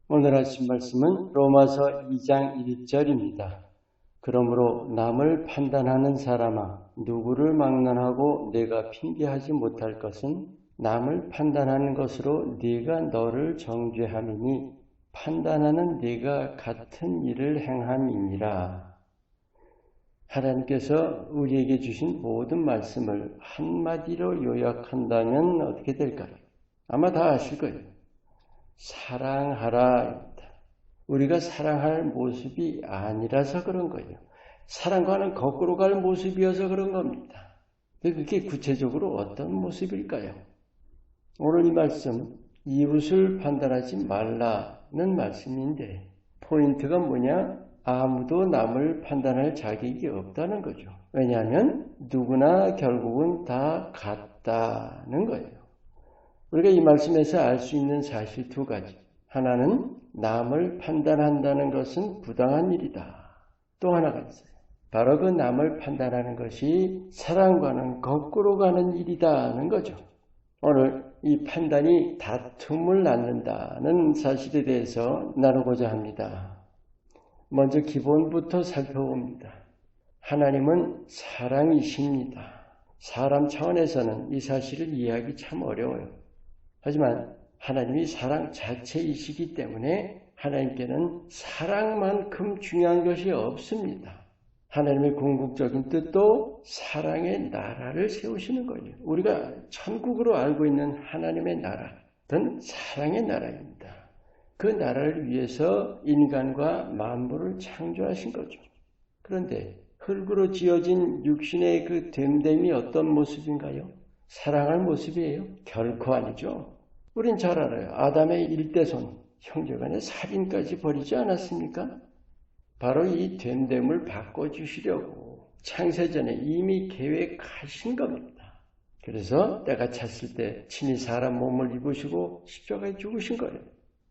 오늘 하신 말씀은 로마서 2장 1절입니다. 그러므로 남을 판단하는 사람아, 누구를 막론하고 내가 핑계하지 못할 것은 남을 판단하는 것으로 네가 너를 정죄함이니 판단하는 네가 같은 일을 행함이니라. 하나님께서 우리에게 주신 모든 말씀을 한마디로 요약한다면 어떻게 될까요? 아마 다 아실 거예요. 사랑하라. 우리가 사랑할 모습이 아니라서 그런 거예요. 사랑과는 거꾸로 갈 모습이어서 그런 겁니다. 그게 구체적으로 어떤 모습일까요? 오늘 이 말씀, 이웃을 판단하지 말라는 말씀인데 포인트가 뭐냐? 아무도 남을 판단할 자격이 없다는 거죠. 왜냐하면 누구나 결국은 다 같다는 거예요. 우리가 이 말씀에서 알 수 있는 사실 두 가지. 하나는 남을 판단한다는 것은 부당한 일이다. 또 하나가 있어요. 바로 그 남을 판단하는 것이 사랑과는 거꾸로 가는 일이다는 거죠. 오늘 이 판단이 다툼을 낳는다는 사실에 대해서 나누고자 합니다. 먼저 기본부터 살펴봅니다. 하나님은 사랑이십니다. 사람 차원에서는 이 사실을 이해하기 참 어려워요. 하지만 하나님이 사랑 자체이시기 때문에 하나님께는 사랑만큼 중요한 것이 없습니다. 하나님의 궁극적인 뜻도 사랑의 나라를 세우시는 거예요. 우리가 천국으로 알고 있는 하나님의 나라는 사랑의 나라입니다. 그 나라를 위해서 인간과 만물을 창조하신 거죠. 그런데 흙으로 지어진 육신의 그 됨됨이 어떤 모습인가요? 사랑할 모습이에요? 결코 아니죠. 우린 잘 알아요. 아담의 일대손, 형제간의 살인까지 벌이지 않았습니까? 바로 이 됨됨을 바꿔주시려고 창세전에 이미 계획하신 겁니다. 그래서 때가 찼을 때 친히 사람 몸을 입으시고 십자가에 죽으신 거예요.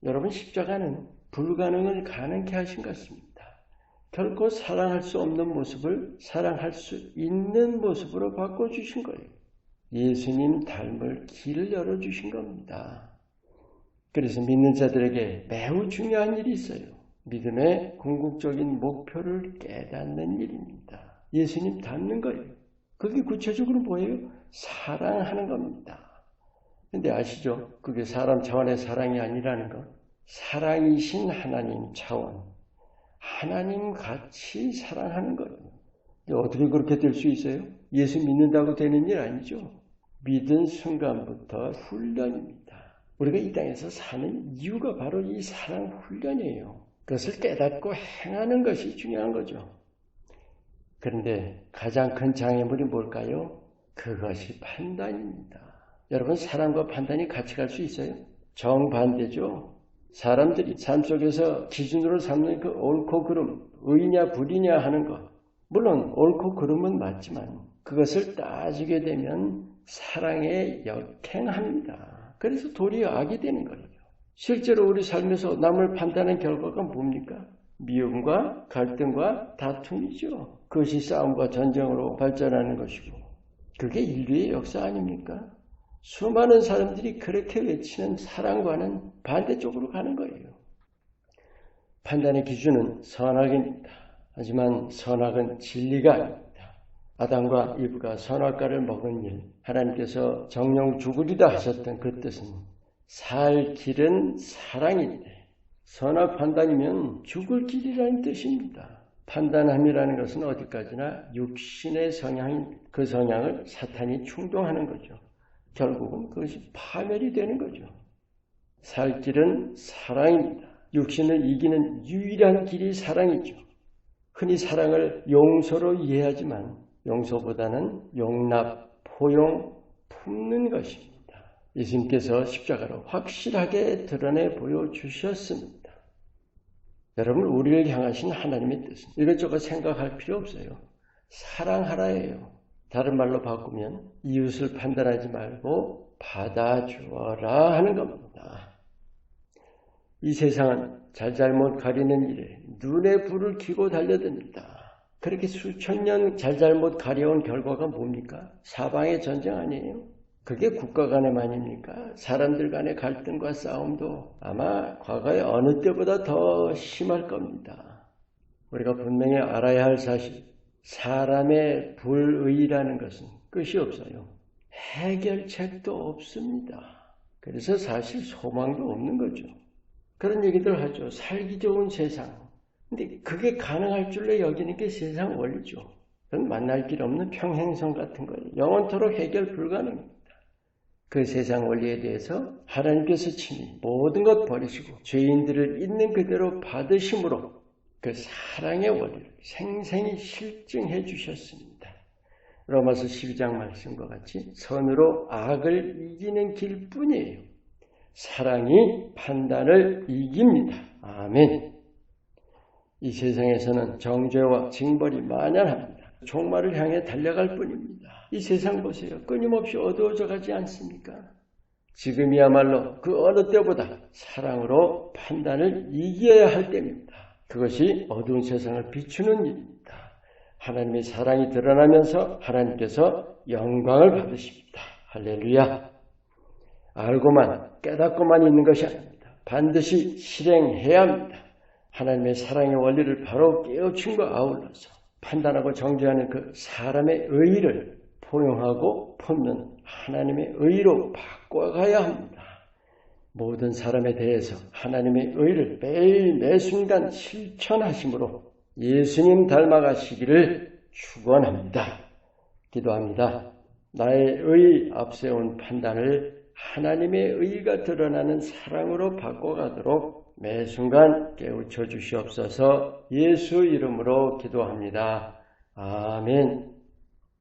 여러분, 십자가는 불가능을 가능케 하신 것입니다. 결코 사랑할 수 없는 모습을 사랑할 수 있는 모습으로 바꿔주신 거예요. 예수님 닮을 길을 열어주신 겁니다. 그래서 믿는 자들에게 매우 중요한 일이 있어요. 믿음의 궁극적인 목표를 깨닫는 일입니다. 예수님 닮는 거예요. 그게 구체적으로 뭐예요? 사랑하는 겁니다. 근데 아시죠? 그게 사람 차원의 사랑이 아니라는 것. 사랑이신 하나님 차원. 하나님 같이 사랑하는 거예요. 어떻게 그렇게 될 수 있어요? 예수 믿는다고 되는 일 아니죠? 믿은 순간부터 훈련입니다. 우리가 이 땅에서 사는 이유가 바로 이 사랑 훈련이에요. 그것을 깨닫고 행하는 것이 중요한 거죠. 그런데 가장 큰 장애물이 뭘까요? 그것이 판단입니다. 여러분, 사랑과 판단이 같이 갈 수 있어요? 정반대죠. 사람들이 삶 속에서 기준으로 삼는 그 옳고 그름, 의냐 불이냐 하는 것. 물론 옳고 그름은 맞지만 그것을 따지게 되면 사랑에 역행합니다. 그래서 도리어 악이 되는 거예요. 실제로 우리 삶에서 남을 판단하는 결과가 뭡니까? 미움과 갈등과 다툼이죠. 그것이 싸움과 전쟁으로 발전하는 것이고 그게 인류의 역사 아닙니까? 수많은 사람들이 그렇게 외치는 사랑과는 반대쪽으로 가는 거예요. 판단의 기준은 선악입니다. 하지만 선악은 진리가 아닙니다. 아담과 이브가 선악과를 먹은 일, 하나님께서 정령 죽으리다 하셨던 그 뜻은 살 길은 사랑인데 선악 판단이면 죽을 길이라는 뜻입니다. 판단함이라는 것은 어디까지나 육신의 성향인 그 성향을 사탄이 충동하는 거죠. 결국은 그것이 파멸이 되는 거죠. 살 길은 사랑입니다. 육신을 이기는 유일한 길이 사랑이죠. 흔히 사랑을 용서로 이해하지만 용서보다는 용납, 포용, 품는 것입니다. 예수님께서 십자가로 확실하게 드러내 보여주셨습니다. 여러분, 우리를 향하신 하나님의 뜻은 이것저것 생각할 필요 없어요. 사랑하라예요. 다른 말로 바꾸면 이웃을 판단하지 말고 받아주어라 하는 겁니다. 이 세상은 잘잘못 가리는 일에 눈에 불을 켜고 달려듭니다. 그렇게 수천 년 잘잘못 가려온 결과가 뭡니까? 사방의 전쟁 아니에요? 그게 국가 간에만입니까? 사람들 간의 갈등과 싸움도 아마 과거의 어느 때보다 더 심할 겁니다. 우리가 분명히 알아야 할 사실, 사람의 불의라는 것은 끝이 없어요. 해결책도 없습니다. 그래서 사실 소망도 없는 거죠. 그런 얘기들 하죠. 살기 좋은 세상. 근데 그게 가능할 줄로 여기는 게 세상 원리죠. 그건 만날 길 없는 평행선 같은 거예요. 영원토록 해결 불가능입니다. 그 세상 원리에 대해서 하나님께서 친히 모든 것 버리시고 죄인들을 있는 그대로 받으심으로 그 사랑의 원리를 생생히 실증해 주셨습니다. 로마서 12장 말씀과 같이 선으로 악을 이기는 길뿐이에요. 사랑이 판단을 이깁니다. 아멘. 이 세상에서는 정죄와 징벌이 만연합니다. 종말을 향해 달려갈 뿐입니다. 이 세상 보세요. 끊임없이 어두워져 가지 않습니까? 지금이야말로 그 어느 때보다 사랑으로 판단을 이겨야 할 때입니다. 그것이 어두운 세상을 비추는 일입니다. 하나님의 사랑이 드러나면서 하나님께서 영광을 받으십니다. 할렐루야. 알고만 깨닫고만 있는 것이 아닙니다. 반드시 실행해야 합니다. 하나님의 사랑의 원리를 바로 깨우침과 아울러서 판단하고 정죄하는 그 사람의 의의를 포용하고 품는 하나님의 의의로 바꿔가야 합니다. 모든 사람에 대해서 하나님의 의의를 매일 매순간 실천하심으로 예수님 닮아가시기를 축원합니다. 기도합니다. 나의 의의 앞세운 판단을 하나님의 의의가 드러나는 사랑으로 바꿔가도록 매순간 깨우쳐 주시옵소서. 예수 이름으로 기도합니다. 아멘.